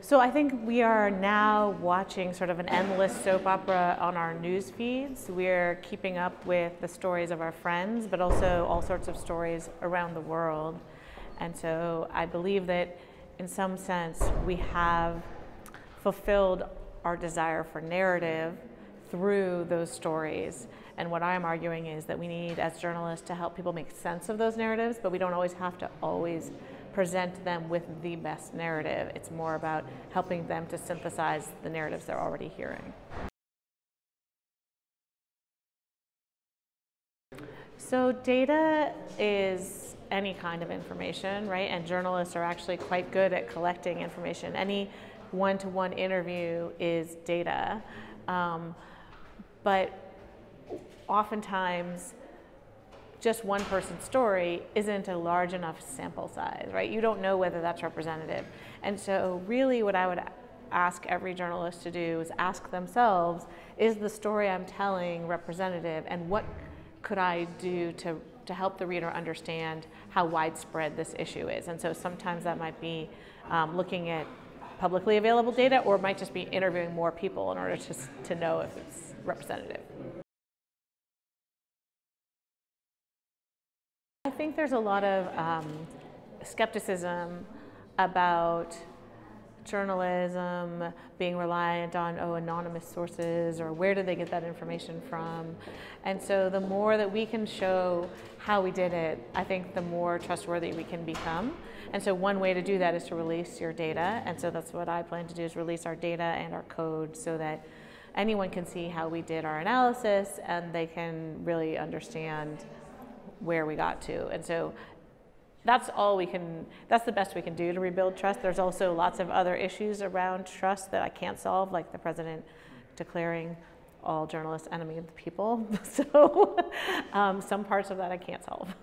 So I think we are now watching sort of an endless soap opera on our news feeds. We're keeping up with the stories of our friends, but also all sorts of stories around the world. And so I believe that in some sense we have fulfilled our desire for narrative through those stories. And what I'm arguing is that we need, as journalists, to help people make sense of those narratives, but we don't always have to present them with the best narrative. It's more about helping them to synthesize the narratives they're already hearing. So data is any kind of information, right? And journalists are actually quite good at collecting information. Any one-to-one interview is data. But oftentimes, just one person's story isn't a large enough sample size, right? You don't know whether that's representative. And so really what I would ask every journalist to do is ask themselves, is the story I'm telling representative, and what could I do to help the reader understand how widespread this issue is? And so sometimes that might be looking at publicly available data, or it might just be interviewing more people in order to know if it's representative. I think there's a lot of skepticism about journalism being reliant on anonymous sources, or where did they get that information from. And so the more that we can show how we did it, I think the more trustworthy we can become. And so one way to do that is to release your data. And so that's what I plan to do, is release our data and our code so that anyone can see how we did our analysis and they can really understand where we got to. And so that's the best we can do to rebuild trust. There's also lots of other issues around trust that I can't solve, like the president declaring all journalists enemy of the people. So some parts of that I can't solve.